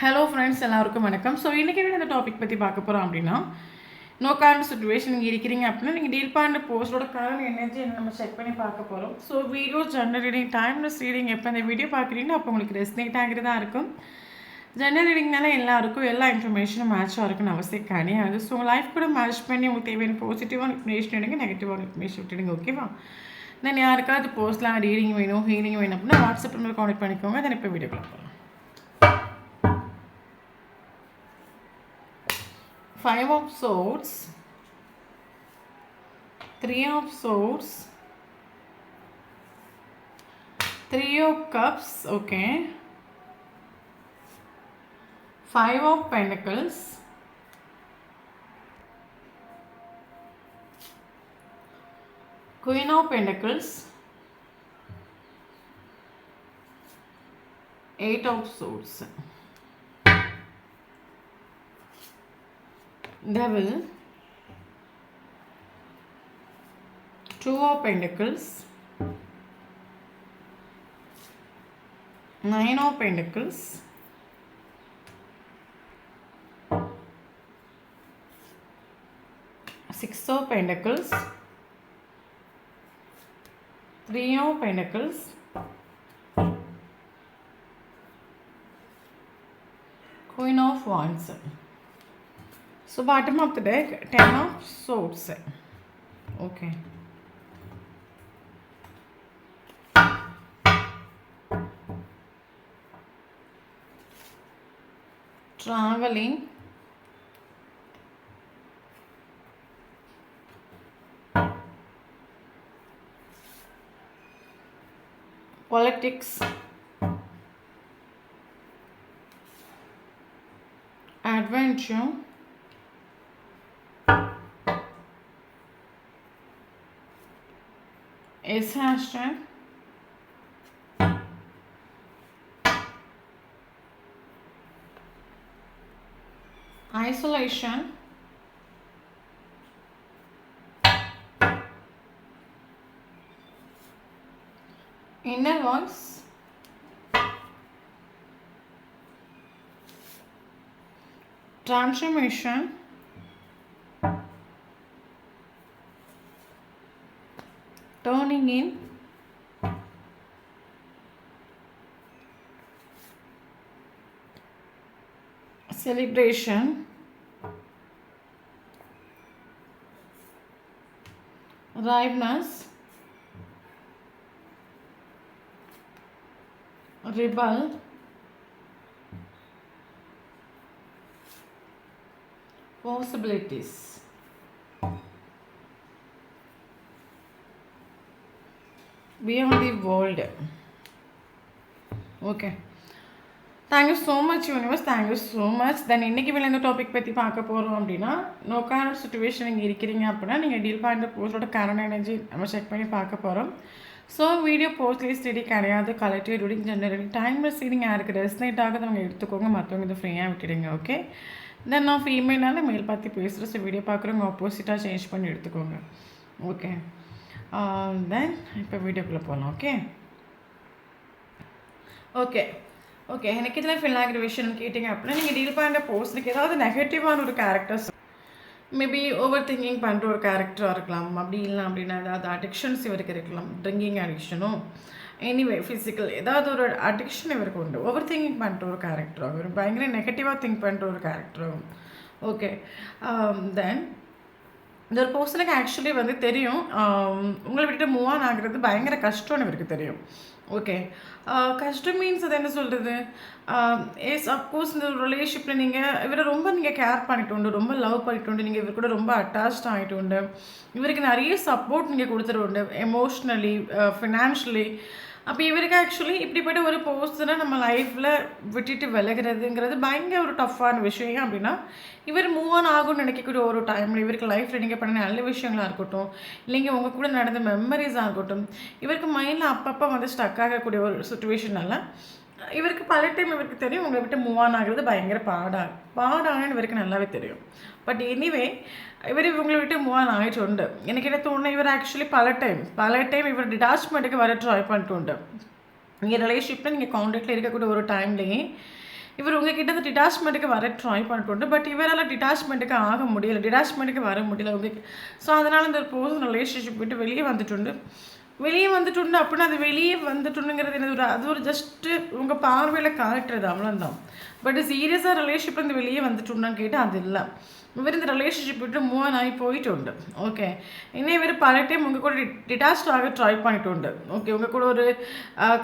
Hello friends, எல்லாருக்கும் வணக்கம். So இன்றைக்கி இந்த டாபிக் பற்றி பார்க்க போகிறோம் அப்படின்னா, நோ கரண்ட் சுச்சுவேஷன் நீங்கள் இருக்கிறீங்க அப்படின்னா நீங்கள் டீல் பண்ணுற போஸ்டோட கரண்ட் எனர்ஜி நம்ம செக் பண்ணி பார்க்க போகிறோம். So video general reading timeless reading எப்போ இந்த வீடியோ பார்க்குறீங்களோ அப்போ உங்களுக்கு ரெஸ்னேட் ஆகிறதா இருக்கும். ஜென்ரல் ரீடிங்னால எல்லாருக்கும் எல்லா இன்ஃபர்மேஷனும் மேட்சாக இருக்குன்னு அவசியம் கிடையாது. ஸோ உங்கள் லைஃப் கூட மேட்ச் பண்ணி உங்களுக்கு தேவையான பாசிட்டிவான இன்ஃபர்மேஷன் எடுங்க, நெகட்டிவான இன்ஃபர்மேஷன் விட்டுடுங்க. ஓகேவா? தென் யாருக்காவது போஸ்ட்லாம் ரீடிங் வேணும், ஹீலிங் வேணும் அப்படின்னா வாட்ஸ்அப் நம்பர் கான்டெக்ட் பண்ணிக்கோங்க. தென் இப்போ வீடியோக்குள்ள போகலாம். 5 of Swords, 3 of Swords, 3 of Cups, okay, 5 of Pentacles, Queen of Pentacles, 8 of Swords, Devil, 2 of Pentacles, 9 of Pentacles, 6 of Pentacles, 3 of Pentacles, Queen of Wands. So bottom of the deck, 10 of Swords. Okay. Traveling. Politics. Adventure. Hashtag. Isolation. Inner voice. Transformation. Turning in. Celebration. Ripeness. Rebel. Possibilities. Beyond the world. Okay. Thank you so much universe. Thank you so much. Then இன்னைக்கு இந்த topic பற்றி பார்க்க போகிறோம் அப்படின்னா, no current situation நீங்கள் இருக்கிறீங்க அப்படின்னா நீங்கள் டீல் பண்ணுற போஸ்டோட கரண்ட் எனர்ஜி நம்ம செக் பண்ணி பார்க்க போகிறோம். ஸோ வீடியோ போஸ்ட்லேயே ஸ்டடி கிடையாது. Collective reading, general reading, timeless reading யாருக்கு ரெஸ்னேட் ஆகுது அவங்க எடுத்துக்கோங்க, மற்றவங்க இதை ஃப்ரீயாக விட்டுடுங்க. ஓகே. தென் நான் ஃபீமேல்னால மேல் பார்த்து பேசுகிறேன். ஸோ வீடியோ பார்க்குறவங்க ஆப்போசிட்டாக சேஞ்ச் பண்ணி எடுத்துக்கோங்க. ஓகே. தென் இப்போ வீடியோக்குள்ளே போகலாம். ஓகே ஓகே ஓகே எனக்கு இதில் ஃபில் ஆகிற விஷயம் கேட்டிங்க அப்படின்னா, நீங்கள் டீல் பண்ணுற போஸ்ட்டுக்கு ஏதாவது நெகட்டிவான ஒரு கேரக்டர்ஸ், மேபி ஓவர் திங்கிங் பண்ணுற ஒரு கேரக்டராக இருக்கலாம். அப்படி இல்லை அப்படின்னா ஏதாவது அடிக்ஷன்ஸ் இவருக்கு இருக்கலாம். ட்ரிங்கிங் அடிக்ஷனும் எனிவே ஃபிசிக்கல் ஏதாவது ஒரு அடிக்ஷன் இவருக்கு உண்டு. ஓவர் திங்கிங் பண்ணுற ஒரு கேரக்டராகும், இவர் பயங்கர நெகட்டிவாக திங்க் பண்ணுற ஒரு கேரக்டராகும். ஓகே. தென் இந்த ஒரு பர்சனுக்கு ஆக்சுவலி வந்து தெரியும் உங்களை விட்டுட்டு மூவ் ஆன் ஆகிறது பயங்கர கஷ்டம்னு இவருக்கு தெரியும். ஓகே. கஷ்டம் மீன்ஸ் அது என்ன சொல்கிறது, சப்போஸ் இந்த ரிலேஷன்ஷிப்பில் இவரை ரொம்ப கேர் பண்ணிட்டு உண்டு, ரொம்ப லவ் பண்ணிட்டு உண்டு, நீங்கள் இவர் கூட ரொம்ப அட்டாச்ட் ஆகிட்டு உண்டு, இவருக்கு நிறைய சப்போர்ட் நீங்கள் கொடுத்துட்டு உண்டு, எமோஷ்னலி, ஃபினான்ஷியலி. அப்போ இவருக்கு ஆக்சுவலி இப்படிப்பட்ட ஒரு பர்சனை நம்ம லைஃப்பில் விட்டுட்டு விலகிறதுங்கிறது பயங்கர ஒரு டஃப்பான விஷயம். ஏன் அப்படின்னா, இவர் மூவ் ஆன் ஆகும்னு நினைக்கக்கூடிய ஒரு டைமில் இவருக்கு லைஃப்பில் நீங்கள் பண்ண நல்ல விஷயங்களாக இருக்கட்டும், இல்லைங்க உங்கள் கூட நடந்த மெமரிஸாக இருக்கட்டும், இவருக்கு மைண்டில் அப்பப்போ வந்து ஸ்டக் ஆகக்கூடிய ஒரு சுச்சுவேஷனால இவருக்கு பல டைம் இவருக்கு தெரியும் உங்களை விட்டு மூவ் ஆன் ஆகிறது பயங்கர பாடானு இவருக்கு நல்லாவே தெரியும். பட் எனிவே இவர் இவங்களை விட்டு மூவ் ஆன் ஆகிட்டு உண்டு. எனக்கு என்ன தோணுன்னா, இவர் ஆக்சுவலி பல டைம் இவர் டிட்டாச்மெண்ட்டுக்கு வர ட்ரை பண்ணிட்டு உண்டு. நீங்கள் ரிலேஷன்ஷிப்பில் நீங்கள் கான்டாக்டில் இருக்கக்கூடிய ஒரு டைம்லேயே இவர் உங்ககிட்ட அந்த டிட்டாச்மெண்ட்டுக்கு வர ட்ரை பண்ணிட்டு பட் இவரால் டிட்டாச்மெண்ட்டுக்கு ஆக முடியல, டிட்டாச்மெண்ட்டுக்கு வர முடியல உங்களுக்கு. ஸோ அதனால் இந்த ஒரு பர்சன் ரிலேஷன்ஷிப் விட்டு வெளியே வந்துட்டு அப்படின்னா அது வெளியே வந்துட்டுங்கிறது என்னது, அது ஒரு ஜஸ்ட்டு உங்கள் பார்வையில் காட்டுறது அவ்வளோதான். பட் சீரியஸாக ரிலேஷன்ஷிப்லேருந்து வெளியே வந்துட்டுன்னு கேட்டால் அது இல்லை. இவர் இந்த ரிலேஷன்ஷிப் விட்டு மூவ் ஆன் ஆகி போயிட்டு ஓகே. இன்னும் இவர் பல டைம் உங்கள் கூட டிட்டாச்ட் ஆக ட்ரை பண்ணிட்டு ஓகே. உங்கள் கூட ஒரு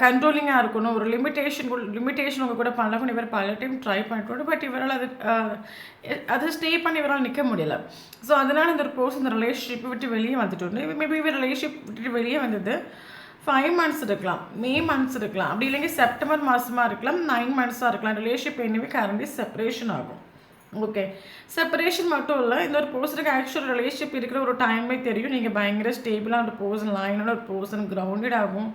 கண்ட்ரோலிங்காக இருக்கணும், ஒரு லிமிட்டேஷன் உங்கள் கூட பண்ணணும் இவர் பல டைம் ட்ரை பண்ணிட்டு பட் இவரால் அது ஸ்டே பண்ணி இவரால் நிற்க முடியல. ஸோ அதனால் இந்த ஒரு பர்சன் இந்த ரிலேஷன்ஷிப்பை விட்டு வெளியே வந்துட்டு மேபி இவர் ரிலேஷன்ஷிப் விட்டு வெளியே வந்தது 5 months இருக்கலாம், மே மந்த்ஸ் இருக்கலாம், அப்படி இல்லைங்க செப்டம்பர் மாதமாக இருக்கலாம், 9 months இருக்கலாம். ரிலேஷன்ஷிப் என்னவே கரண்ட்லி செப்பரேஷன் ஆகும். ஓகே. செப்பரேஷன் மட்டும் இல்லை, இந்த ஒரு பர்சனுக்கு ஆக்சுவல் ரிலேஷன்ஷிப் இருக்கிற ஒரு டைமே தெரியும். நீங்கள் பயங்கர ஸ்டேபிளான ஒரு பர்சன், லைனான ஒரு பர்சன், கிரவுண்டட் ஆகும்.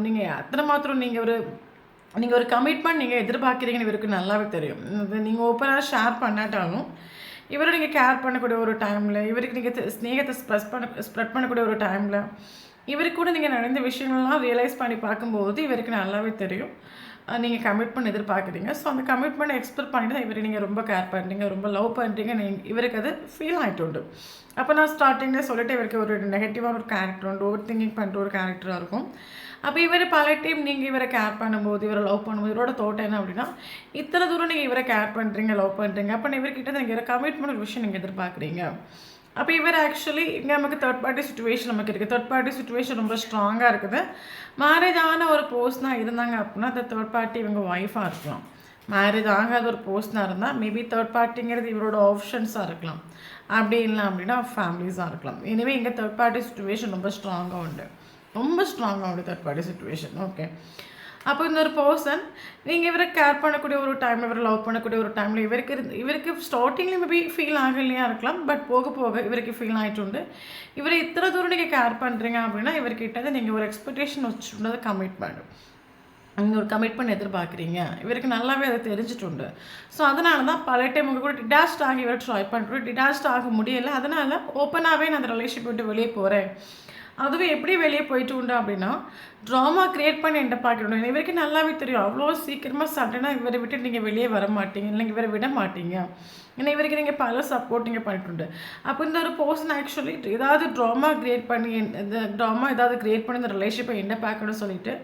நீங்கள் அத்தனை மாத்திரம் நீங்கள் ஒரு கமிட்மெண்ட் நீங்கள் எதிர்பார்க்குறீங்கன்னு இவருக்கு நல்லாவே தெரியும். நீங்கள் ஓப்பனாக ஷேர் பண்ணாட்டாலும் இவரை நீங்கள் கேர் பண்ணக்கூடிய ஒரு டைமில், இவருக்கு நீங்கள் ஸ்நேகத்தை ஸ்ப்ரெட் பண்ணக்கூடிய ஒரு டைமில், இவருக்கு கூட நீங்கள் நடந்த விஷயங்கள்லாம் ரியலைஸ் பண்ணி பார்க்கும்போது இவருக்கு நல்லாவே தெரியும் நீங்கள் கமிட்மெண்ட் எதிர்பார்க்குறீங்க. ஸோ அந்த கமிட்மெண்ட் எக்ஸ்பெக்ட் பண்ணிட்டு தான் இவரை நீங்கள் ரொம்ப கேர் பண்ணுறீங்க, ரொம்ப லவ் பண்ணுறீங்க. இவருக்கு அது ஃபீல் ஆகிட்டு உண்டு. அப்போ நான் ஸ்டார்டிங்கில் சொல்லிட்டு இவருக்கு ஒரு நெகட்டிவான ஒரு கேரக்டர் உண்டு, ஓவர் திங்கிங் பண்ணுற ஒரு கேரக்டராக இருக்கும். அப்போ இவர் பல டைம் நீங்கள் இவரை கேர் பண்ணும்போது, இவரை லவ் பண்ணும்போது இவரோட தோட்டம் என்ன அப்படின்னா, இத்தனை தூரம் நீங்கள் இவரை கேர் பண்ணுறீங்க, லவ் பண்ணுறீங்க, அப்போ இவர்கிட்ட நீங்கள் கமிட்மெண்ட் ஒரு விஷயம் நீங்கள் எதிர்பார்க்குறீங்க. அப்போ இவர் ஆக்சுவலி இங்கே நமக்கு தேர்ட் பார்ட்டி சுச்சுவேஷன் நமக்கு இருக்குது. தேர்ட் பார்ட்டி சுச்சுவேஷன் ரொம்ப ஸ்ட்ராங்காக இருக்குது. மேரேஜ் ஆன ஒரு பர்சனாக இருந்தாங்க அப்படின்னா அந்த தேர்ட் பார்ட்டி இவங்க ஒய்ஃபாக இருக்கலாம். மேரேஜ் ஆகாத ஒரு பர்சனாக இருந்தால் மேபி தேர்ட் பார்ட்டிங்கிறது இவரோட ஆப்ஷன்ஸாக இருக்கலாம். அப்படி இல்லை அப்படின்னா ஃபேமிலிஸாக இருக்கலாம். எனவே இங்கே தேர்ட் பார்ட்டி சுச்சுவேஷன் ரொம்ப ஸ்ட்ராங்காக உண்டு, ரொம்ப ஸ்ட்ராங்காக உண்டு தேர்ட் பார்ட்டி சுச்சுவேஷன். ஓகே. அப்போ இந்த ஒரு பர்சன் நீங்கள் இவரை கேர் பண்ணக்கூடிய ஒரு டைமில், இவரை லவ் பண்ணக்கூடிய ஒரு டைமில் இவருக்கு ஸ்டார்டிங்கில் மேபி ஃபீல் ஆகலையா இருக்கலாம். பட் போக போக இவருக்கு ஃபீல் ஆகிட்டு இவரை இத்தனை தூரம் நீங்கள் கேர் பண்ணுறீங்க அப்படின்னா இவர்கிட்ட நீங்கள் ஒரு எக்ஸ்பெக்டேஷன் வச்சுட்டு கமிட்மெண்ட், நீங்கள் ஒரு கமிட்மெண்ட் எதிர்பார்க்குறீங்க. இவருக்கு நல்லாவே அதை தெரிஞ்சிட்டு ஸோ அதனால தான் பல டைம் உங்கள் கூட டிட்டாச்ட் ஆகி இவரை ட்ரை பண்ணுறோம், டிட்டாச்ட் ஆக முடியலை. அதனால் ஓப்பனாகவே நான் அந்த ரிலேஷன்ஷிப் விட்டு வெளியே போகிறேன். அதுவே எப்படி வெளியே போயிட்டு உண்டு அப்படின்னா ட்ராமா க்ரியேட் பண்ணி என்கிட்ட பார்க்கணும். இவருக்கு நல்லாவே தெரியும் அவ்வளோ சீக்கிரமாக சடனாக இவரை விட்டு நீங்கள் வெளியே வர மாட்டீங்க, இல்லை இவரை விட மாட்டீங்க. ஏன்னா இவருக்கு நீங்கள் பல சப்போர்ட் நீங்கள் பண்ணிட்டு. அப்போ இந்த ஒரு பர்சன் ஆக்சுவலி ஏதாவது ட்ராமா க்ரியேட் பண்ணி இந்த ட்ராமா ஏதாவது க்ரியேட் பண்ணி இந்த ரிலேஷன்ஷிப்பை என்ன பார்க்கணும்னு சொல்லிட்டு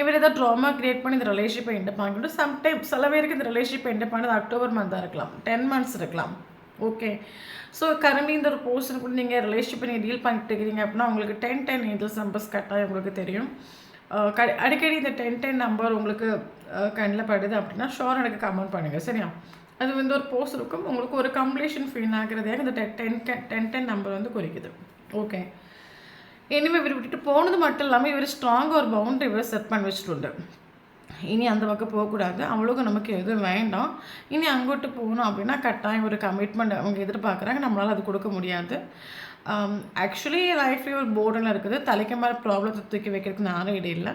இவர் ஏதாவது ட்ராமா க்ரியேட் பண்ணி இந்த ரிலேஷன்ஷிப்பை என்ன பார்க்கணும். சம்டைம் சில பேருக்கு இந்த ரிலேஷன்ஷிப்பை என்ன பண்ணது அக்டோபர் மந்தாக இருக்கலாம், 10 months இருக்கலாம். ஓகே. ஸோ கரண்ட்லி இந்த ஒரு பர்சன் கூட நீங்கள் ரிலேஷன்ஷிப்பை நீங்கள் டீல் பண்ணிட்டு இருக்கிறீங்க அப்படின்னா உங்களுக்கு 10 ஏஞ்சல்ஸ் நம்பர்ஸ் கட்டாயம் உங்களுக்கு தெரியும். அடிக்கடி இந்த 10 நம்பர் உங்களுக்கு கண்ணில் படுது அப்படின்னா ஷோர் எனக்கு கமெண்ட் பண்ணுங்கள், சரியா? அது வந்து ஒரு பர்சனுக்கும் உங்களுக்கு ஒரு கம்ப்ளீஷன் ஃபீல் ஆகிறதாக இந்த 10 நம்பர் வந்து குறிக்குது. ஓகே. இனிமேல் இவர் விட்டுட்டு போனது மட்டும் இல்லாமல் இவர் ஸ்ட்ராங்காக ஒரு பவுண்டரி இவர் செட் பண்ணி வச்சுட்டு இனி அந்த பக்கம் போகக்கூடாது, அவ்வளோக்கு நமக்கு எதுவும் வேண்டாம், இனி அங்கிட்டு போகணும் அப்படின்னா கட்டாயம் ஒரு கமிட்மெண்ட் அவங்க எதிர்பார்க்குறாங்க, நம்மளால் அது கொடுக்க முடியாது. ஆக்சுவலி லைஃப்லேயே ஒரு போர்டெல்லாம் இருக்குது, தலைக்கு மேலே ப்ராப்ளத்தை தூக்கி வைக்கிறதுக்கு நானும் இடையில.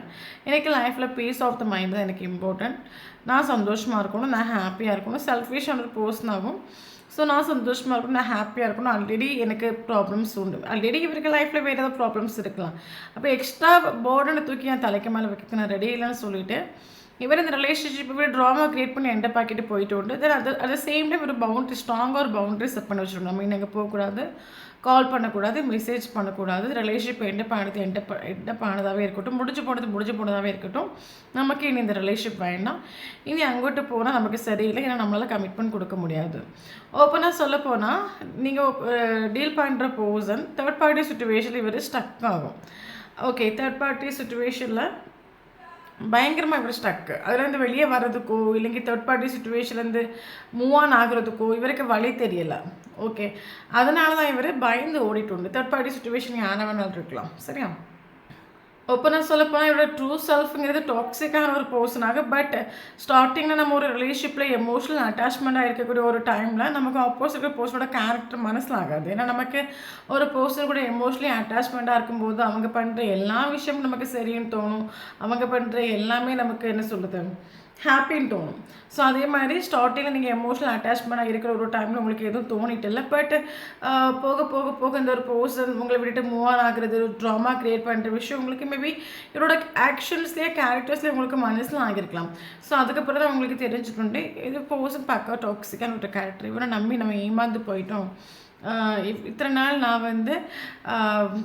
எனக்கு லைஃப்பில் பீஸ் ஆஃப் த மைண்ட் தான் எனக்கு இம்பார்ட்டன்ட். நான் சந்தோஷமாக இருக்கணும், நான் ஹாப்பியாக இருக்கணும், செல்ஃபிஷான ஒரு பர்சன் ஆகும். ஸோ நான் சந்தோஷமாக இருக்கணும், நான் ஹாப்பியாக இருக்கணும். ஆல்ரெடி எனக்கு ப்ராப்ளம்ஸ் உண்டு, ஆல்ரெடி இவருக்கு லைஃப்பில் வேறு ஏதாவது ப்ராப்ளம்ஸ் இருக்கலாம். அப்போ எக்ஸ்ட்ரா போர்டனை தூக்கி என் தலைக்கு மேலே வைக்க நான் ரெடி இல்லைன்னு சொல்லிவிட்டு இவர் இந்த ரிலேஷன்ஷிப்பை ட்ராமா க்ரியேட் பண்ணி எண்டை பாக்கிட்டு போயிட்டு உண்டு. தென் அது சேம் டைம் ஒரு பவுண்ட்ரி, ஸ்ட்ராங்காக ஒரு பவுண்ட்ரி செட் பண்ணி வச்சுருக்கணும். நம்ம இங்கே போகக்கூடாது, கால் பண்ணக்கூடாது, மெசேஜ் பண்ணக்கூடாது, ரிலேஷன்ஷிப் எண்டை பானதாகவே இருக்கட்டும், முடிஞ்சு போனதாகவே இருக்கட்டும். நமக்கு இனி இந்த ரிலேஷன்ஷிப் வேண்டாம், இனி அங்கிட்டு போனால் நமக்கு சரியில்லை, ஏன்னா நம்மளால் கமிட்மெண்ட் கொடுக்க முடியாது. ஓப்பனாக சொல்ல போனால் நீங்கள் டீல் பண்ணுற பர்சன் தேர்ட் பார்ட்டி சுச்சுவேஷனில் இவர் ஸ்டக் ஆகும். ஓகே. தேர்ட் பார்ட்டி சுச்சுவேஷனில் பயங்கரமாக இவர் ஸ்டக்கு, அதுலேருந்து வெளியே வர்றதுக்கோ இல்லைங்க தேர்ட் பார்ட்டி சுச்சுவேஷன்லேருந்து மூவ் ஆன் ஆகுறதுக்கோ இவருக்கு வழி தெரியலை. ஓகே. அதனால தான் இவர் பயந்து ஓடிட்டு உண்டு. தேர்ட் பார்ட்டி சுச்சுவேஷன் யாரை வேணாலும் இருக்கலாம், சரியா? ஓப்பனாக சொல்லப்போனால் இவரோட ட்ரூ செல்ஃபுங்கிறது டாக்ஸிக்கான ஒரு பர்சனாக, பட் ஸ்டார்டிங்கில் நம்ம ஒரு ரிலேஷன்ஷிப்பில் எமோஷனல் அட்டாச்மெண்ட்டாக இருக்கக்கூடிய ஒரு டைமில் நமக்கு ஆப்போசிட் பர்சனோட கேரக்டர் மனசில் ஆகாது. ஏன்னா நமக்கு ஒரு பர்சன் கூட எமோஷனலி அட்டாச்மெண்ட்டாக இருக்கும்போது அவங்க பண்ணுற எல்லா விஷயமும் நமக்கு சரின்னு தோணும், அவங்க பண்ணுற எல்லாமே நமக்கு என்ன சொல்லுது ஹாப்பின்னு தோணும். ஸோ அதே மாதிரி ஸ்டார்டிங்கில் நீங்கள் எமோஷனல் அட்டாச்மெண்ட்டாக இருக்கிற ஒரு டைமில் உங்களுக்கு எதுவும் தோணிட்டு இல்லை. பட் போக போக போக இந்த ஒரு பர்சன் உங்களை விட்டுட்டு மூவ் ஆன் ஆகுறது, ஒரு ட்ராமா க்ரியேட் பண்ணுற விஷயம் உங்களுக்கு மேபி இவரோட ஆக்ஷன்ஸ்லேயே கேரக்டர்ஸ்லேயே உங்களுக்கு மனசில் ஆகிருக்கலாம். ஸோ அதுக்கப்புறம் தான் உங்களுக்கு தெரிஞ்சுட்டு இது பர்சன் பக்கா டாக்ஸிக்கான ஒரு கேரக்டர், இவரை நம்பி நம்ம ஏமாந்து போயிட்டோம். இத்தனை நாள் நான் வந்து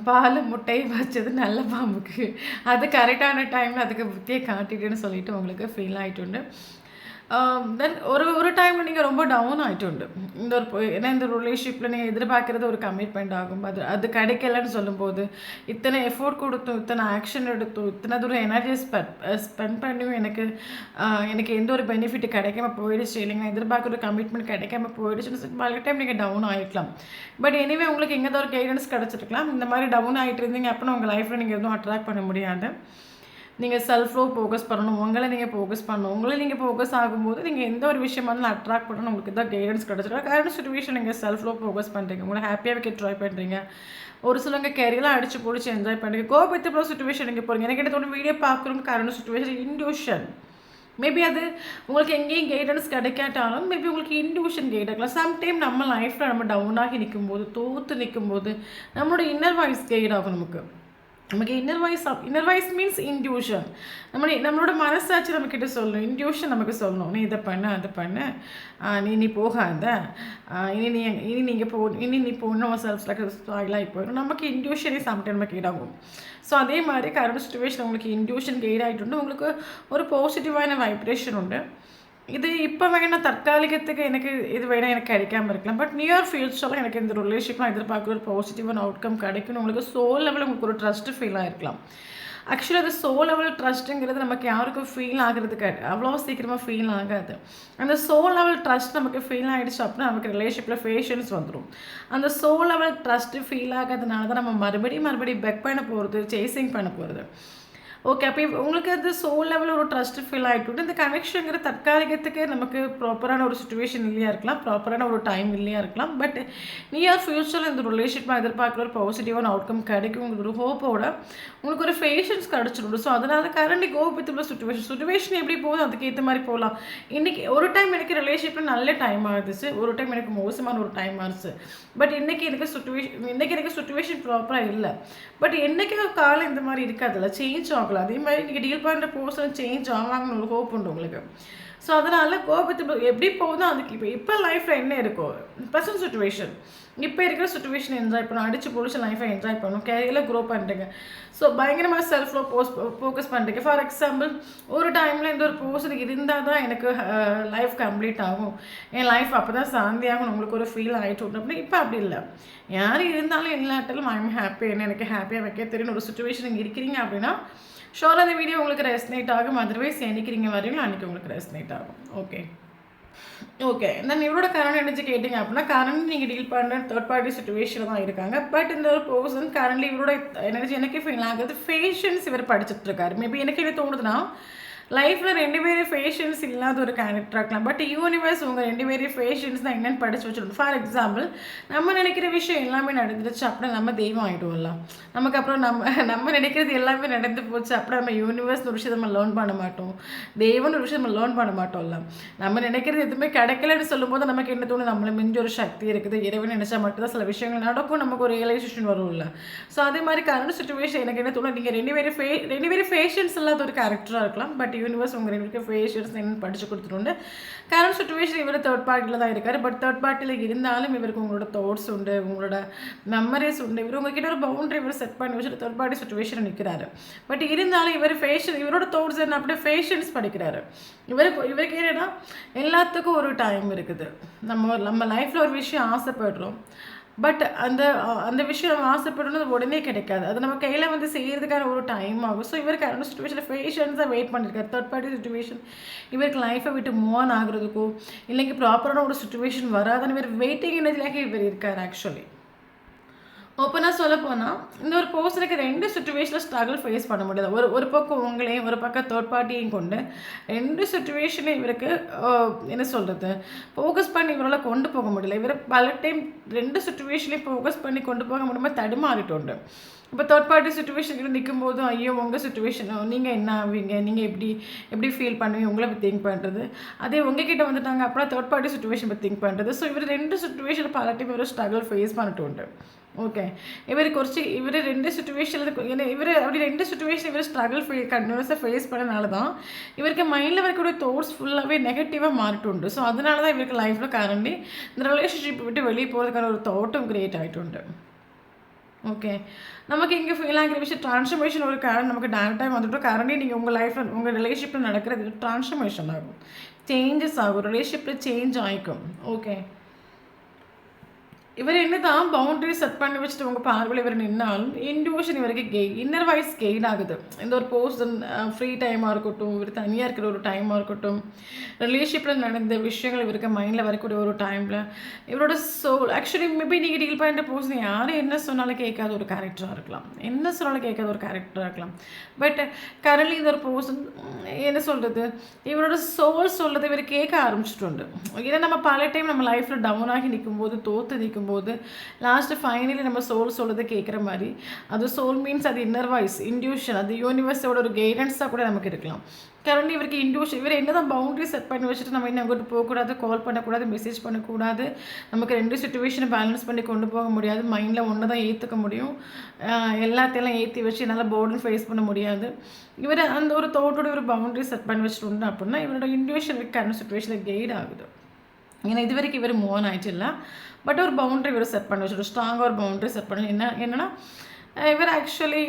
பால் முட்டை வச்சது நல்ல பாம்புக்கு, அது கரெக்டான டைமில் அதுக்கு புத்தியை காட்டிட்டுன்னு சொல்லிட்டு உங்களுக்கு ஃபீல் ஆகிட்டு. தென் ஒரு டைமில் நீங்கள் ரொம்ப டவுன் ஆகிட்டு. இந்த ஒரு ஏன்னா இந்த ரிலேஷன்ஷிப்பில் நீங்கள் எதிர்பார்க்குறது ஒரு கமிட்மெண்ட் ஆகும். அது கிடைக்கலன்னு சொல்லும்போது இத்தனை எஃபோர்ட் கொடுத்தோம், இத்தனை ஆக்ஷன் எடுத்தோம், இத்தனை தூரம் எனர்ஜி ஸ்பெண்ட் பண்ணியும் எனக்கு எந்த ஒரு பெனிஃபிட் கிடைக்காம போயிடுச்சு, இல்லைங்க எதிர்பார்க்குற கமிட்மெண்ட் கிடைக்காம போயிடுச்சுன்னு சொல்லி பல டைம் நீங்கள் டவுன் ஆகிருக்கலாம். பட் எனிவே உங்களுக்கு எங்கே ஒரு கைடன்ஸ் கிடச்சிருக்கலாம். இந்த மாதிரி டவுன் ஆகிட்டு இருந்தீங்க அப்படின்னா உங்கள் லைஃப்பில் நீங்கள் எதுவும் அட்ராக்ட் பண்ண முடியாது. நீங்கள் செல்ஃப் லவ் ஃபோக்கஸ் பண்ணணும், உங்களை நீங்கள் ஃபோக்கஸ் பண்ணணும். உங்களை நீங்கள் ஃபோக்கஸ் ஆகும்போது நீங்கள் எந்த ஒரு விஷயமா இருந்தாலும் அட்ராக்ட் பண்ணணும், உங்களுக்கு தான் கைடன்ஸ் கிடச்சிடும். கரெக்ட் சுச்சுவேஷன் நீங்கள் செல்ஃப் லவ் ஃபோக்கஸ் பண்ணுறீங்க, உங்களை ஹாப்பியாக வைக்க ட்ரை பண்ணுறீங்க. ஒரு சிலவங்க கேரியெல்லாம் அடிச்சு பிடிச்சி என்ஜாய் பண்ணுறீங்க. கோபத்தை ப்ளஸ் சுச்சுவேஷன் நீங்கள் போகிறீங்க. எனக்கு என்ன வீடியோ பார்க்குறோம் கரெக்ட் சுச்சுவேஷன் இன்ட்யூஷன் மேபி அது உங்களுக்கு எங்கேயும் கைடன்ஸ் கிடைக்காட்டாலும் மேபி உங்களுக்கு இன்ட்யூஷன் கைட் ஆகலாம். சம்டைம் நம்ம லைஃப்பில் நம்ம டவுனாகி நிற்கும்போது, தோற்று நிற்கும்போது நம்மளோட இன்னர் வாய்ஸ் கைட் ஆகும். நமக்கு இன்னர் வாய்ஸ் மீன்ஸ் இன்ட்யூஷன். நம்மளோட மனசாட்சி நம்மக்கிட்ட சொல்லணும், இன்ட்யூஷன் நமக்கு சொல்லணும், நீ இதை பண்ண அதை பண்ண, நீ போகாத, இனி நீ போகணும் செல்ஃப் போயிடும். நமக்கு இன்ட்யூஷனே சம்டைம் நம்ம கைட் ஆகும். ஸோ அதே மாதிரி கரண்ட் சுச்சுவேஷன் உங்களுக்கு இன்ட்யூஷன் கைட் ஆகிட்டு உங்களுக்கு ஒரு பாசிட்டிவான வைப்ரேஷன் உண்டு. இது இப்போ வேணால் தற்காலிகத்துக்கு எனக்கு இது வேணால் எனக்கு கிடைக்காமல் இருக்கலாம். பட் நியர் ஃபியூச்சரில் எனக்கு இந்த ரிலேஷன்ஷிப்லாம் எதிர்பார்க்குற ஒரு பாசிட்டிவான அவுட்கம் கிடைக்கணும். உங்களுக்கு சோல் லெவலில் உங்களுக்கு ஒரு ட்ரஸ்ட்டு ஃபீல் ஆகிருக்கலாம். ஆக்சுவலி அது சோல் லெவல் ட்ரஸ்ட்டுங்கிறது நமக்கு யாருக்கும் ஃபீல் ஆகிறதுக்கு அவ்வளோ சீக்கிரமாக ஃபீல் ஆகாது. அந்த சோல் லெவல் ட்ரஸ்ட் நமக்கு ஃபீல் ஆகிடுச்சு அப்படின்னா நமக்கு ரிலேஷன்ஷிப்பில் பேஷன்ஸ் வந்துடும். அந்த சோல் லெவல் ட்ரஸ்ட்டு ஃபீல் ஆகாதனால தான் நம்ம மறுபடியும் பெக் பண்ண போகிறது, சேசிங் பண்ண போகிறது. ஓகே, அப்போ உங்களுக்கு அது சோல் லெவலில் ஒரு ட்ரஸ்ட் ஃபீல் ஆகிட்டு இந்த கனெக்ஷனுங்கிற தற்காலிகத்துக்கு நமக்கு ப்ராப்பரான ஒரு சுச்சுவேஷன் இல்லையா இருக்கலாம், ப்ராப்பரான ஒரு டைம் இல்லையா இருக்கலாம். பட் நியர் ஃபியூச்சரில் இந்த ரிலேஷன்ஷிப்பாக எதிர்பார்க்குற ஒரு பாசிட்டிவான அவுட்கம் கிடைக்கும். உங்களுக்கு ஒரு ஹோப்போட உங்களுக்கு ஒரு பேஷன்ஸ் கிடச்சிடும். ஸோ அதனால் கரண்டி கோ வித் உள்ள சுச்சுவேஷன் எப்படி போகுது அதுக்கேற்ற மாதிரி போகலாம். இன்றைக்கி ஒரு டைம் எனக்கு ரிலேஷன்ஷிப்பில் நல்ல டைம் ஆகுதுச்சு, ஒரு டைம் எனக்கு மோசமான ஒரு டைம் ஆகுச்சு. பட் இன்றைக்கி எனக்கு சுச்சுவேஷன் ப்ராப்பராக இல்லை. பட் என்றைக்கு காலம் இந்த மாதிரி இருக்காதுல்ல, சேஞ்ச் ஆகலாம். அதே மாதிரி நீங்கள் டீல் பண்ணுற பர்சன் சேஞ்ச் ஆவாங்கன்னு ஒரு ஹோப் உண்டு உங்களுக்கு. ஸோ அதனால் கோபத்தை எப்படி போகுதோ அதுக்கு இப்போ லைஃப்பில் என்ன இருக்கோ ப்ரெசன்ட் சுச்சுவேஷன், இப்போ இருக்கிற சுச்சுவேஷன் என்ஜாய் பண்ணணும், அடித்து பிடிச்ச லைஃப்பை என்ஜாய் பண்ணணும், கேரியரில் க்ரோ பண்ணுறீங்க. ஸோ பயங்கரமாக செல்ஃப் லவ் ஃபோக்கஸ் பண்ணுறீங்க. ஃபார் எக்ஸாம்பிள் ஒரு டைமில் இந்த ஒரு பர்சன் இருந்தால் தான் எனக்கு லைஃப் கம்ப்ளீட் ஆகும், என் லைஃப் அப்போ தான் சாந்தியாகும் உங்களுக்கு ஒரு ஃபீல் ஆகிட்டு அப்படின்னா இப்போ அப்படி இல்லை. யார் இருந்தாலும் இல்லாட்டாலும் ஐம் ஹாப்பி, எனக்கு ஹாப்பியாக வைக்க தெரியும் ஒரு சுச்சுவேஷன் நீங்கள் இருக்கிறீங்க அப்படின்னா ஷோர் அந்த வீடியோ உங்களுக்கு ரெஸ்னேட் ஆகும். அதர்வைஸ் என்றைக்கு நீங்கள் வரீங்களோ அன்றைக்கி உங்களுக்கு ரெஸ்னேட் ஆகும். ஓகே தென் இவரோட கரண்ட் எனர்ஜி கேட்டிங்க அப்படின்னா கரண்ட் நீங்கள் டீல் பண்ணுற தேர்ட் பார்ட்டி சுச்சுவேஷனில் தான் இருக்காங்க. பட் இந்த ஒரு பர்சன் கரண்ட்லி இவரோட எனர்ஜி எனக்கு ஃபீல் ஆகுது பேஷன்ஸ் இவர் படிச்சுட்டு இருக்காரு. மேபி எனக்கு என்ன தோணுதுன்னா லைஃப்பில் 2 பேரும் பேஷன்ஸ் இல்லாத ஒரு கேரக்டராக இருக்கலாம். பட் யூனிவர்ஸ் உங்கள் 2 பேரும் பேஷன்ஸ் தான் என்னென்னு படித்து வச்சுருக்கோம். ஃபார் எக்ஸாம்பிள் நம்ம நினைக்கிற விஷயம் எல்லாமே நடந்துருச்சு அப்படின்னா நம்ம தெய்வம் ஆகிடுவோம்ல. நமக்கு அப்புறம் நம்ம நினைக்கிறது எல்லாமே நடந்து போச்சு அப்படின்னா நம்ம யூனிவர்ஸ் ஒரு விஷயம் நம்ம லேர்ன் பண்ண மாட்டோம், தெய்வம்னு ஒரு விஷயம் நம்ம லேர்ன் பண்ண மாட்டோம்ல. நம்ம நினைக்கிறது எதுவுமே கிடைக்கலன்னு சொல்லும்போது நமக்கு என்ன தோணும், நம்மளை மிஞ்சி ஒரு சக்தி இருக்குது, இறைவன் நினச்சா மட்டும்தான் சில விஷயங்கள் நடக்கும், நமக்கு ஒரு ரியலைசேஷன் வரும்ல. ஸோ அதே மாதிரி கரண்ட் சுச்சுவேஷன் எனக்கு என்ன தோணும், நீங்கள் 2 பேரும் பேஷன்ஸ் இல்லாத ஒரு கேரக்டராக இருக்கலாம். பட் யூனிவர்ஸ் உங்கள் 2 பேருக்கு பேஷன்ஸ் என்னென்னு படித்து கொடுத்துட்டு கரண்ட் சுச்சுவேஷன் இவர் தேர்ட் பார்ட்டியில் தான் இருக்கார். பட் தேர்ட் பார்ட்டியில் இருந்தாலும் இவருக்கு உங்களோட தாட்ஸ் உண்டு, உங்களோட மெமரிஸ் உண்டு. இவர் உங்ககிட்ட ஒரு பவுண்டரி இவர் செட் பண்ணி வச்சுட்டு தேர்ட் பார்ட்டி சுச்சுவேஷன் நிற்கிறாரு. பட் இருந்தாலும் இவரோட தாட்ஸ் என்ன அப்படியே பேஷன்ஸ் படிக்கிறாரு. இவருக்கு என்னன்னா எல்லாத்துக்கும் ஒரு டைம் இருக்குது. நம்ம லைஃப்பில் ஒரு விஷயம் ஆசைப்படுறோம், பட் அந்த விஷயம் நம்ம ஆசைப்படணும் உடனே கிடைக்காது, அது நம்ம கையில் வந்து செய்கிறதுக்கான ஒரு டைம் ஆகும். ஸோ இவருக்கு அந்த சுச்சுவேஷனில் பேஷன்ஸாக வெயிட் பண்ணியிருக்காரு. தேர்ட் பார்ட்டி சுச்சுவேஷன் இவருக்கு லைஃப்பை விட்டு மூவ் ஆன் ஆகுறதுக்கோ இல்லைங்க ப்ராப்பரான ஒரு சுச்சுவேஷன் வராதுன்னு இவர் வெயிட்டிங் எனர்ஜியாக இவர் இருக்கார். ஆக்சுவலி ஓப்பனாக சொல்ல போனால் இந்த ஒரு பர்சனுக்கு 2 சுச்சுவேஷனில் ஸ்ட்ரகிள் ஃபேஸ் பண்ண முடியாது. ஒரு பக்கம் உங்களையும் ஒரு பக்கம் தேர்ட் பார்ட்டியையும் கொண்டு 2 சுச்சுவேஷனையும் இவருக்கு என்ன சொல்கிறது ஃபோக்கஸ் பண்ணி இவரால் கொண்டு போக முடியல. இவர் பல டைம் 2 சுச்சுவேஷனையும் ஃபோக்கஸ் பண்ணி கொண்டு போக முடியாமல் தடுமாறிட்டு உண்டு. இப்போ தேர்ட் பார்ட்டி சிச்சுவேஷனில் நிற்கும்போது ஐயோ உங்கள் சிச்சுவேஷனோ நீங்கள் என்ன ஆவீங்க, நீங்கள் எப்படி எப்படி ஃபீல் பண்ணுவீங்க, உங்களை பற்றி திங்க் பண்ணுறது. அதே உங்ககிட்ட வந்துட்டாங்க அப்புறம் தேர்ட் பார்ட்டி சிச்சுவேஷன் பற்றி திங்க் பண்ணுறது. ஸோ இவர் 2 சிச்சுவேஷன் பல டைம் இவர் ஸ்ட்ரகிள் ஃபேஸ் பண்ணிட்டு உண்டு. ஓகே, இவர் குறித்து இவர் 2 சிச்சுவேஷனில் ஏன்னா இவர் அப்படி 2 சிச்சுவேஷன் இவர் ஸ்ட்ரகிள் கண்டினியூஸாக ஃபேஸ் பண்ணனால தான் இவருக்கு மைண்டில் வரக்கூடிய தாட்ஸ் ஃபுல்லாகவே நெகட்டிவாக மாறிட்டு உண்டு. ஸோ அதனால தான் இவருக்கு லைஃப்பில் கரண்டி இந்த ரிலேஷன்ஷிப் விட்டு வெளியே போகிறதுக்கான ஒரு தாட்டும் கிரியேட் ஆகிட்டு உண்டு. ஓகே, நமக்கு இங்கே ஃபீல் ஆகிற விஷயம் ட்ரான்ஸ்ஃபர்மேஷன் ஒரு காரணம் நமக்கு டேரெக்டாக வந்துவிட்டு கரண்டி நீங்கள் உங்கள் லைஃப்பில் உங்கள் ரிலேஷன்ஷிப்பில் நடக்கிறது ட்ரான்ஸ்ஃபர்மேஷன் ஆகும், சேஞ்சஸ் ஆகும், ரிலேஷன்ஷிப்பில் சேஞ்ச் ஆகிக்கும். ஓகே, இவர் என்ன தான் பவுண்டரி செட் பண்ணி வச்சுட்டு உங்கள் பார்வையில் இவர் நின்னாலும் இன்டிவிஷன் இவருக்கு இன்னர் வைஸ் கெயின் ஆகுது. இந்த ஒரு பர்சன் ஃப்ரீ டைமாக இருக்கட்டும், இவர் தனியாக இருக்கிற ஒரு டைமாக இருக்கட்டும், ரிலேஷன்ஷிப்பில் நடந்த விஷயங்கள் இவருக்கு மைண்டில் வரக்கூடிய ஒரு டைமில் இவரோட சோல் ஆக்சுவலி மேபி நீங்கள் டீல் பண்ணுற பர்சன் யாரும் என்ன சொன்னாலும் கேட்காத ஒரு கேரக்டராக இருக்கலாம், என்ன சொன்னாலும் கேட்காத ஒரு கேரக்டராக இருக்கலாம். பட் கரண்ட்லி இந்த ஒரு பர்சன் என்ன சொல்கிறது, இவரோட சோல் சொல்கிறது இவர் கேட்க ஆரம்பிச்சிட்டு. ஏன்னா நம்ம பல டைம் நம்ம லைஃப்பில் டவுன் ஆகி நிற்கும்போது, தோற்று நிற்கும்போது லாஸ்ட்டு ஃபைனலி நம்ம சோல் சொல்கிறத கேட்குற மாதிரி, அது சோல் மீன்ஸ் அது இன்னர் வாய்ஸ், இன்ட்யூஷன், அது யூனிவர்ஸோட ஒரு கைடன்ஸாக கூட நமக்கு இருக்கலாம். கரண்ட்லி இவருக்கு இன்ட்யூஷன் இவர் என்ன தான் பவுண்டரி செட் பண்ணி வச்சுட்டு நம்ம இன்னும் அங்கிட்டு போகக்கூடாது, கால் பண்ணக்கூடாது, மெசேஜ் பண்ணக்கூடாது, நமக்கு 2 சிச்சுவேஷனை பேலன்ஸ் பண்ணி கொண்டு போக முடியாது, மைண்டில் ஒன்று தான் ஏற்றுக்க முடியும், எல்லாத்தையெல்லாம் ஏற்றி வச்சு என்னால் போர்டுன்னு ஃபேஸ் பண்ண முடியாது. இவர் அந்த ஒரு தோட்டோட ஒரு பவுண்டரி செட் பண்ணி வச்சுட்டு உண்டு அப்படின்னா இவரோட இன்ட்யூஷன் கரண்ட் சிச்சுவேஷனில் கைட் ஆகுது. ஏன்னா இது வரைக்கும் இவர் மூவ் ஆன் ஆகிட்டு இல்லை, பட் ஒரு பவுண்ட்ரி இவர் செட் பண்ணி வச்சுருவோம், ஸ்ட்ராங்காக ஒரு பவுண்ட்ரி செட் பண்ணி என்னென்னா இவர் ஆக்சுவலி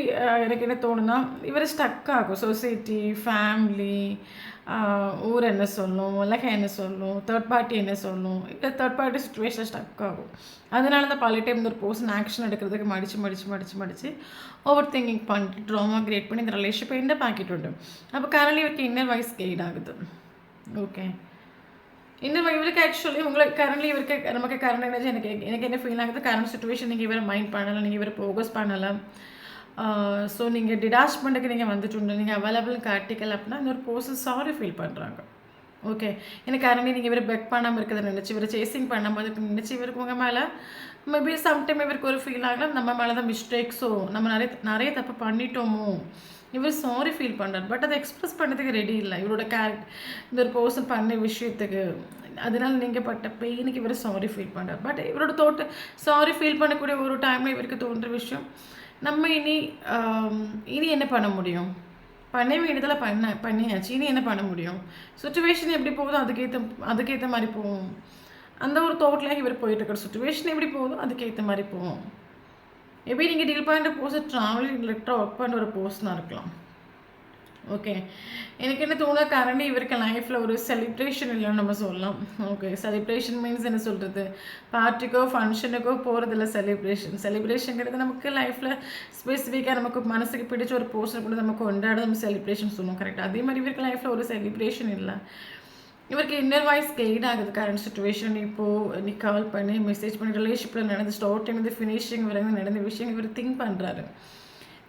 எனக்கு என்ன தோணுன்னா இவர் ஸ்டக் ஆகும். சொசைட்டி, ஃபேமிலி, ஊர் என்ன சொல்லும், உலகம் என்ன சொல்லும், தேர்ட் பார்ட்டி என்ன சொல்லும், இல்லை தேர்ட் பார்ட்டி சுச்சுவேஷனில் ஸ்டக் ஆகும். அதனால தான் பல டைம் இந்த ஒரு பர்சன் ஆக்ஷன் எடுக்கிறதுக்கு மடித்து ஓவர் திங்கிங் பண்ணிட்டு ட்ராமா கிரியேட் பண்ணி இந்த ரிலேஷன்ஷிப்பை எந்த பாக்கெட் உண்டு. அப்போ கரண்ட்லி இவருக்கு இன்னர் வாய்ஸ் கைட் ஆகுது. ஓகே, இன்னும் இவருக்கு ஆக்சுவலி உங்களுக்கு கரண்ட்லி இவருக்கு நமக்கு கரண்ட் எனர்ஜி எனக்கு என்ன ஃபீல் ஆகுது, கரண்ட் சுச்சுவேஷன் நீங்கள் இவரை மைண்ட் பண்ணலாம், நீங்கள் இவரை ஃபோக்கஸ் பண்ணலாம். ஸோ நீங்கள் டிடாச்மெண்ட்டுக்கு நீங்கள் வந்துட்டு நீங்கள் அவைலபிள் காட்டிக்கல அப்படின்னா இந்த ஒரு பர்சன் சாரி ஃபீல் பண்ணுறாங்க. ஓகே, எனக்கு கரண்ட்லி நீங்கள் இவரை பெக் பண்ணாமல் இருக்கிறத நினச்சி இவரை சேசிங் பண்ணாமல் நினச்சி இவருக்கு உங்கள் மேலே மேபி சம்டைம் இவருக்கு ஒரு ஃபீல் ஆகலாம், நம்ம மேலே தான் மிஸ்டேக்ஸோ, நம்ம நிறைய தப்பு பண்ணிட்டோமோ, இவர் சாரி ஃபீல் பண்ணுறார். பட் அதை எக்ஸ்ப்ரெஸ் பண்ணுறதுக்கு ரெடி இல்லை இவரோட இந்த ஒரு பர்சன் பண்ண விஷயத்துக்கு. அதனால நீங்கள் பட்ட பெயினுக்கு இவர் சாரி ஃபீல் பண்ணுறார். பட் இவரோட சாரி ஃபீல் பண்ணக்கூடிய ஒரு டைமில் இவருக்கு தோன்ற விஷயம், நம்ம இனி என்ன பண்ண முடியும், பண்ண வேண்டியதில் பண்ணியாச்சு, இனி என்ன பண்ண முடியும், சுச்சுவேஷன் எப்படி போகுதோ அதுக்கேற்ற மாதிரி போகும். அந்த ஒரு தோட்டில் இவர் போயிட்டுருக்கார். சுச்சுவேஷன் எப்படி போகுதோ அதுக்கேற்ற மாதிரி போகும். எப்படி நீங்கள் டீல் பண்ணுற பர்சன் ட்ராவலிங் ரிலேட்டடாக ஒர்க் பண்ணுற ஒரு பர்சனாக இருக்கலாம். ஓகே, எனக்கு என்ன தோணுதா கரண்டி இவருக்கு லைஃப்பில் ஒரு செலிப்ரேஷன் இல்லைன்னு நம்ம சொல்லலாம். ஓகே, செலிப்ரேஷன் மீன்ஸ் என்ன சொல்கிறது, பார்ட்டிக்கோ ஃபங்க்ஷனுக்கோ போகிறதில்ல. செலிப்ரேஷனுங்கிறது நமக்கு லைஃப்பில் ஸ்பெசிஃபிக்காக நமக்கு மனசுக்கு பிடிச்ச ஒரு பர்சன் கூட நம்ம கொண்டாட நம்ம செலிப்ரேஷன் சொல்லுவோம். கரெக்டாக அதே மாதிரி இவருக்கு லைஃப்பில் ஒரு செலிப்ரேஷன் இல்லை. இவருக்கு இன்னர் வாய்ஸ் கைட் ஆகுது கரண்ட் சுச்சுவேஷன். இப்போது நீ கால் பண்ணி மெசேஜ் பண்ணி ரிலேஷன்ஷிப்பில் நடந்த ஸ்டார்டிங்லேருந்து ஃபினிஷிங் வரைக்கும் நடந்த விஷயம் இவர் திங்க் பண்ணுறாரு.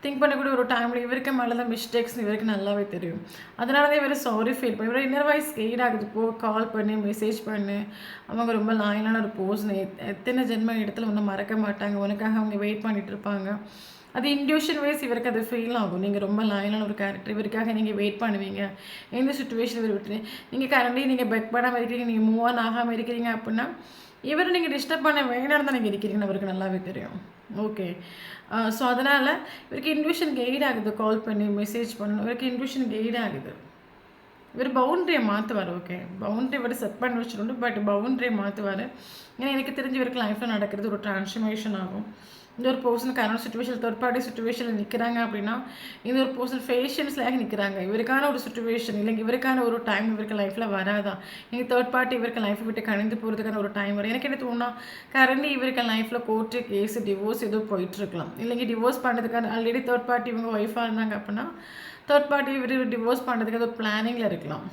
திங்க் பண்ணக்கூடிய ஒரு டைமில் இவருக்கு மேலே தான் மிஸ்டேக்ஸ் இவருக்கு நல்லாவே தெரியும். அதனால தான் இவர் சாரி ஃபீல் பண்ணி இவர் இன்னர் வாய்ஸ் கைட் ஆகுது. இப்போது கால் பண்ணி மெசேஜ் பண்ணி அவங்க ரொம்ப லாயலான ஒரு பர்சன், எத்தனை ஜென்ம இடத்துல ஒன்றும் மறக்க மாட்டாங்க, உனக்காக அவங்க வெயிட் பண்ணிகிட்டு இருப்பாங்க. அது இன்ட்யூஷன் வைஸ் இவருக்கு அது ஃபீல் ஆகும். நீங்கள் ரொம்ப லாயலான ஒரு கேரக்டர், இவருக்காக நீங்கள் வெயிட் பண்ணுவீங்க. எந்த சுச்சுவேஷன் இவர் விட்டு நீங்கள் கரண்ட்லி நீங்கள் பெக் பண்ணாமல் இருக்கிறீங்க, நீங்கள் மூவ் ஆன் ஆகாமல் இருக்கிறீங்க அப்படின்னா இவரை நீங்கள் டிஸ்டர்ப் பண்ண வேணாம் தான் நீங்கள் இருக்கிறீங்கன்னு அவருக்கு நல்லாவே தெரியும். ஓகே, ஸோ அதனால் இவருக்கு இன்ட்யூஷன் கைட் ஆகுது. கால் பண்ணி மெசேஜ் பண்ணணும், இவருக்கு இன்ட்யூஷன் கைட் ஆகுது. இவர் பவுண்ட்ரியை மாற்றுவார். ஓகே, பவுண்ட்ரி இவர் செட் பண்ணி வச்சுட்டு பட் பவுண்ட்ரியை மாற்றுவார். ஏன்னா எனக்கு தெரிஞ்சு இவருக்கு லைஃப்பில் நடக்கிறது ஒரு ட்ரான்ஸ்ஃபர்மேஷன் ஆகும். இந்த ஒரு person current situation third party சுச்சுவேஷனில் நிற்கிறாங்க அப்படின்னா இந்த ஒரு பர்சன் ஃபேஷன்ஸ்லாக நிற்கிறாங்க. இவருக்கான ஒரு சுச்சுவேஷன் இல்லைங்க, இவருக்கான ஒரு டைம் இவருக்கு லைஃப்பில் வராதான். நீங்கள் தேர்ட் பார்ட்டி இவருக்கு லைஃப்பை விட்டு கணிந்து போகிறதுக்கான ஒரு டைம் வரும். எனக்கு என்ன தோணுனா கரண்ட்லி இவருக்கு லைஃப்பில் கோர்ட்டு கேஸு டிவோர்ஸ் எதுவும் போயிட்டுருக்கலாம். இல்லைங்க டிவோர்ஸ் பண்ணுறதுக்கான ஆல்ரெடி தேர்ட் பார்ட்டி இவங்க ஒய்ஃபாக இருந்தாங்க அப்படின்னா தேர்ட் பார்ட்டி இவர் டிவோர்ஸ் பண்ணுறதுக்கு அது ஒரு பிளானிங்கில் இருக்கலாம்.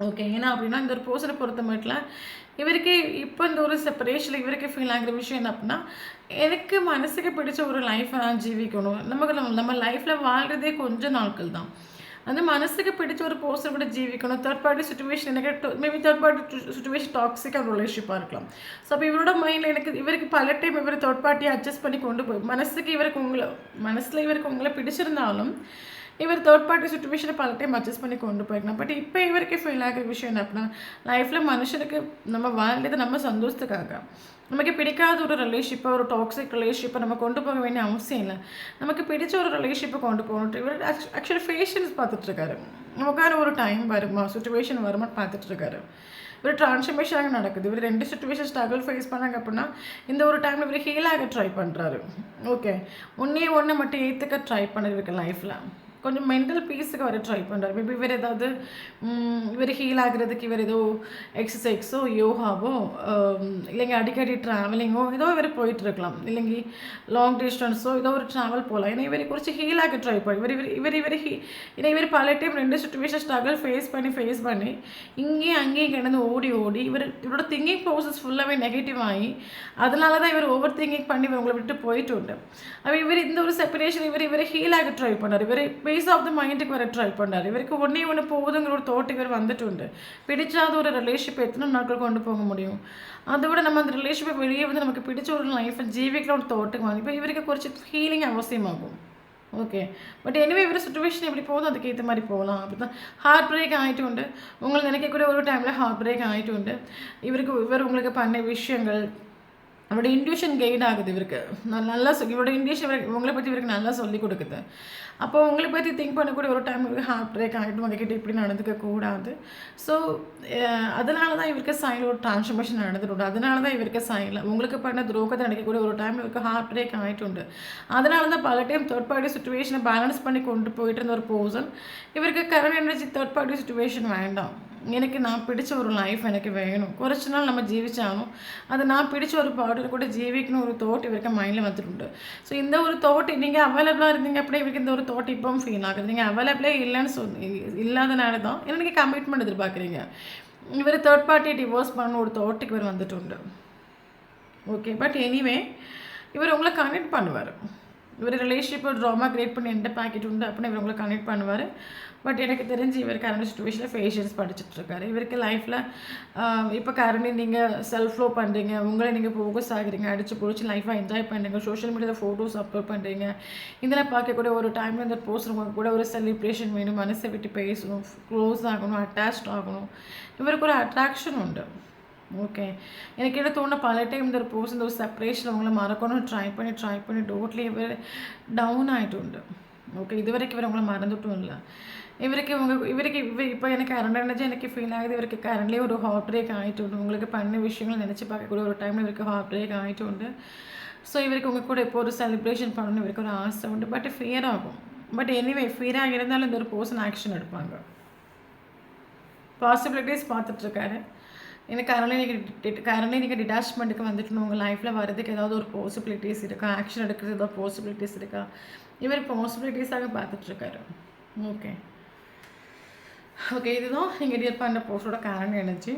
ஓகே, ஏன்னா அப்படின்னா இந்த ஒரு பர்சனை பொறுத்த மட்டும் இவருக்கு இப்போ இந்த ஒரு செப்பரேஷனில் இவருக்கு ஃபீல் ஆகிற விஷயம் என்ன அப்படின்னா, எனக்கு மனசுக்கு பிடிச்ச ஒரு லைஃப்பை நான் ஜீவிக்கணும். நம்ம லைஃப்பில் வாழ்கிறதே கொஞ்சம் நாட்கள் தான். அந்த மனசுக்கு பிடிச்ச ஒரு பர்சன் கூட ஜீவிக்கணும். தேர்ட் பார்ட்டி சிச்சுவேஷன் எனக்கு மேபி தேர்ட் பார்ட்டி சிச்சுவேஷன் டாக்ஸிக்கான ரிலேஷன்ஷிப்பாக இருக்கலாம். ஸோ அப்போ இவரோட மைண்டில் இவருக்கு பல டைம் இவர் தேர்ட் பார்ட்டியை அட்ஜஸ்ட் பண்ணி கொண்டு போய் மனசில் இவருக்கு உங்களை பிடிச்சிருந்தாலும் இவர் தேர்ட் பார்ட்டி சிச்சுவேஷனை பல டைம் அட்ஜஸ்ட் பண்ணி கொண்டு போயிருக்கலாம். பட் இப்போ இவருக்கு ஃபீல் ஆகிற விஷயம் என்ன அப்படின்னா, லைஃப்பில் மனுஷனுக்கு நம்ம வாழ்றது நம்ம சந்தோஷத்துக்காக. நமக்கு பிடிக்காத ஒரு ரிலேஷன்ஷிப்பை, ஒரு டாக்ஸிக் ரிலேஷன்ஷிப்பை நம்ம கொண்டு போக வேண்டிய அவசியம் இல்லை. நமக்கு பிடிச்ச ஒரு ரிலேஷன்ஷிப்பை கொண்டு போகணும். இவர் ஆக்சுவலி ஃபேஷன்ஸ் பார்த்துட்ருக்காரு. நமக்கான ஒரு டைம் வருமா, சுச்சுவேஷன் வருமானு பார்த்துட்ருக்காரு. இவர் ட்ரான்ஸ்ஃபர்மேஷனாக நடக்குது. இவர் 2 சிச்சுவேஷன் ஸ்ட்ரகிள் ஃபேஸ் பண்ணாங்க அப்படின்னா இந்த ஒரு டைமில் இவர் ஹீலாக ட்ரை பண்ணுறாரு. ஓகே, ஒன்று மட்டும் ஏற்றுக்க ட்ரை பண்ணிருக்கு லைஃப்பில். கொஞ்சம் மென்டல் பீஸுக்கு வர ட்ரை பண்ணுறாரு. மேபி இவர் ஏதாவது இவர் ஹீல் ஆகிறதுக்கு இவர் ஏதோ எக்ஸசைஸோ யோகாவோ இல்லைங்க அடிக்கடி ட்ராவலிங்கோ ஏதோ இவர் போயிட்டுருக்கலாம். இல்லைங்க லாங் டிஸ்டன்ஸோ ஏதோ ஒரு ட்ராவல் போகலாம். ஏன்னா இவரை குறித்து ஹீல் ஆக ட்ரை பண்ணி ஏன்னா இவர் பல டைம் 2 சிச்சுவேஷன் ஸ்ட்ரகிள் ஃபேஸ் பண்ணி இங்கேயும் அங்கேயும் கிடந்து ஓடி இவரோட திங்கிங் ப்ராசஸ் ஃபுல்லாகவே நெகட்டிவ் ஆகி அதனால தான் இவர் ஓவர் திங்கிங் பண்ணி உங்களை விட்டு போயிட்டு உண்டு. அப்போ இவர் இந்த ஒரு செப்பரேஷன் இவர் ஹீல் ஆக ட்ரை பண்ணார். இவர் பேஸ் ஆஃப் த மைண்டுக்கு வர ட்ரை பண்ணார். இவருக்கு ஒன்று போகுதுங்கிற ஒரு தோட்டு இவர் வந்துட்டு உண்டு. பிடிச்சாத ஒரு ரிலேஷன்ஷிப் எத்தனை நாட்கள் கொண்டு போக முடியும்? அதை விட நம்ம அந்த ரிலேஷன்ஷிப்பை வெளியே வந்து நமக்கு பிடிச்ச ஒரு லைஃப்பை ஜீவிக்கலாம் ஒரு தோட்டுக்கு வாங்கி இப்போ இவருக்கு குறித்து ஹீலிங் அவசியமாகும். ஓகே, பட் எனிவே இவர் சுச்சுவேஷன் எப்படி போதும் அதுக்கு ஏற்ற மாதிரி போகலாம். அப்படி தான் ஹார்ட் பிரேக் ஆகிட்டு உண்டு. உங்களுக்கு நினைக்கக்கூடிய ஒரு டைமில் ஹார்ட் பிரேக் ஆகிட்டு உண்டு. இவர் உங்களுக்கு பண்ண விஷயங்கள் அவரோட இன்ட்யூஷன் கைட் ஆகுது. இவருக்கு நல்லா இவரோட இன்ட்யூஷன் உங்களை பற்றி இவருக்கு நல்லா சொல்லி கொடுக்குது. அப்போ உங்களை பற்றி திங்க் பண்ணக்கூடிய ஒரு டைம் இவருக்கு ஹார்ட் பிரேக் ஆகிட்டு உங்ககிட்ட இப்படி நடந்துக்கக்கூடாது. ஸோ அதனால தான் இவருக்கு சைடில் ஒரு ட்ரான்ஸ்ஃபர்மேஷன் நடந்துட்டு. அதனால தான் இவருக்கு சைடில் உங்களுக்கு பண்ண துரோகத்தை நினைக்கக்கூடிய ஒரு டைம் இவருக்கு ஹார்ட் பிரேக் ஆகிட்டு உண்டு. அதனால தான் பல டைம் தேர்ட் பார்ட்டி சிச்சுவேஷனை பேலன்ஸ் பண்ணி கொண்டு போயிட்டு இருந்த ஒரு பர்சன் இவருக்கு current energy third party situation வேண்டாம். எனக்கு நான் பிடிச்ச ஒரு லைஃப் எனக்கு வேணும். குறைச்ச நாள் நம்ம ஜீவிச்சாலும் அது நான் பிடிச்ச ஒரு பாட்டில் கூட ஜீவிக்கணும் ஒரு தோட் இவருக்கு மைண்டில் வந்துட்டு. ஸோ இந்த ஒரு தோட் நீங்கள் அவைலபிளாக இருந்தீங்க அப்படியே இவருக்கு இந்த ஒரு தோட் இப்போவும் ஃபீல் ஆகுது. நீங்கள் அவைலபிளே இல்லைன்னு இல்லாதனால தான் ஏன்னா நீங்கள் கமிட்மெண்ட் எதிர்பார்க்குறீங்க. இவர் தேர்ட் பார்ட்டியை டிவோர்ஸ் பண்ண ஒரு தோட்டுக்கு இவர் வந்துட்டு உண்டு. ஓகே, பட் எனிவே இவர் உங்களை கனெக்ட் பண்ணுவார். இவர் ரிலேஷன்ஷிப்பை ட்ராமா க்ரியேட் பண்ணி எந்த பேக்கெட் உண்டு அப்படின்னு இவர் உங்களை கனெக்ட் பண்ணுவார். பட் எனக்கு தெரிஞ்சு இவர் கரண்ட் சுச்சுவேஷனில் ஃபேஷன்ஸ் படிச்சுட்ருக்காரு. இவருக்கு லைஃப்பில் இப்போ கரண்ட்லி நீங்கள் செல்ஃப் லோ பண்ணுறீங்க, உங்களை நீங்கள் ஃபோக்கஸ் ஆகுறீங்க, அடித்து பிடிச்சி லைஃப்பாக என்ஜாய் பண்ணுறீங்க, சோஷியல் மீடியாவில் ஃபோட்டோஸ் அப்லோட் பண்ணுறீங்க. இதெல்லாம் பார்க்கக்கூடிய ஒரு டைமில் இந்த போஸ்ட் கூட ஒரு செலிப்ரேஷன் வேணும், மனசை விட்டு பேசணும், க்ளோஸ் ஆகணும், அட்டாச்ட் ஆகணும். இவருக்கு ஒரு அட்ராக்ஷன் உண்டு. ஓகே, எனக்கு என்ன தோண பல டைம் இந்த ஒரு போஸ்ட் இந்த ஒரு செப்பரேஷன் அவங்கள மறக்கணும்னு ட்ரை பண்ணி டோட்லி இவர் டவுன் ஆகிட்டு உண்டு. ஓகே, இது வரைக்கும் இவர் உங்களை மறந்துட்டும் இல்லை. இவருக்கு இப்போ எனக்கு கரண்ட் எனர்ஜி எனக்கு ஃபீல் ஆகுது. இவருக்கு கரண்ட்லேயே ஒரு ஹார்ட் பிரேக் ஆகிட்டு உண்டு. உங்களுக்கு பண்ண விஷயங்கள் நினச்சி பார்க்கக்கூடிய ஒரு டைமில் இவருக்கு ஹார்ட் பிரேக் ஆகிட்டு உண்டு. ஸோ இவருக்கு உங்கள் கூட இப்போ ஒரு செலிப்ரேஷன் பண்ணணும் இவருக்கு ஒரு ஆசை உண்டு. பட் ஃபியர் ஆகும். பட் எனிவே ஃபியராக இருந்தாலும் இந்த ஒரு பர்சன் ஆக்ஷன் எடுப்பாங்க. பாசிபிலிட்டிஸ் பார்த்துட்ருக்காரு. எனக்கு கரண்ட்லி நீங்கள் டிட்டாச்மெண்ட்டுக்கு வந்துட்டு உங்கள் லைஃப்பில் வரதுக்கு ஏதாவது ஒரு பாசிபிலிட்டிஸ் இருக்கா, ஆக்ஷன் எடுக்கிறது ஏதாவது பாசிபிலிட்டிஸ் இருக்கா, இவர் பாசிபிலிட்டிஸாக பார்த்துட்ருக்காரு. ஓகே, இதுதான் நீங்கள் டீல் பண்ணுற போஸ்டோட கரண்ட் எனர்ஜி.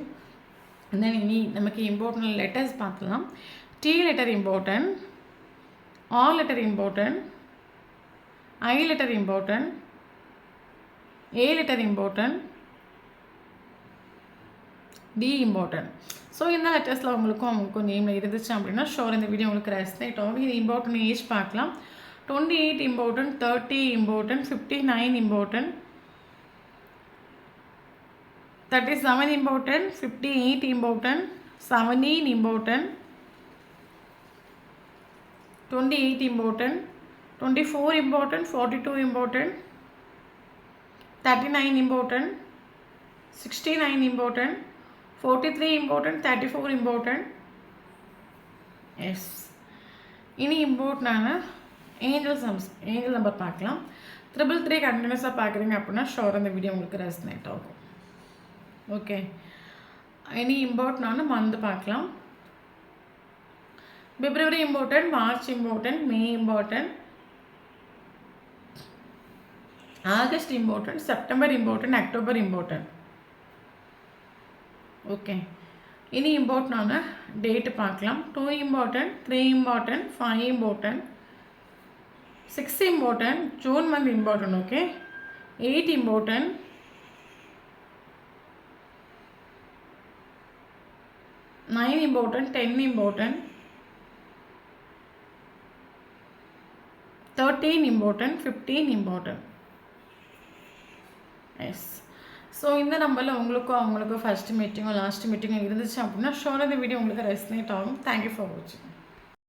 தென் இனி நமக்கு இம்பார்ட்டன்ட் லெட்டர்ஸ் பார்த்துலாம். T letter important, R letter important, I letter important, A letter important, T important. So இந்த லெட்டர்ஸில் அவங்களுக்கும் நேமில் இருந்துச்சு அப்படின்னா ஷோர் இந்த வீடியோ உங்களுக்கு ரெஸ்னேட் ஆகும். இது இம்பார்ட்டன்ட் ஏஜ் பார்க்கலாம். 28 important, 30 important, 59 important, 37 important, 58 important, 17 important, 28 important, 24 important, 42 important, 39 important, 69 important, 43 important, 34 important. Yes, இனி இம்பார்ட்டன்டான ஏஞ்சல் நம்பர் பார்க்கலாம். 333 கண்டினியூஸாக பார்க்குறீங்க அப்படின்னா ஷோர் இந்த வீடியோ உங்களுக்கு ரெஸ்னேட் ஆகும். ஓகே, இனி இம்பார்ட்டன்டான மந்த் பார்க்கலாம். February important, March important, May important, August important, September important, October important. Okay, இனி இம்பார்ட்டன்டான டேட்டு பார்க்கலாம். 2 important, 3 important, 5 important, 6 important, June month important. Okay, 8 important, 9 important, 10 important, 13 important, 15 important. S. So இந்த நம்பரில் உங்களுக்கும் அவங்களுக்கும் ஃபஸ்ட் மீட்டிங்கோ லாஸ்ட் மீட்டிங்கோ இருந்துச்சு அப்படின்னா ஷோராக இந்த வீடியோ உங்களுக்கு ரெஸ்னேட் ஆகும். தேங்க்யூ ஃபார் வாட்சிங்.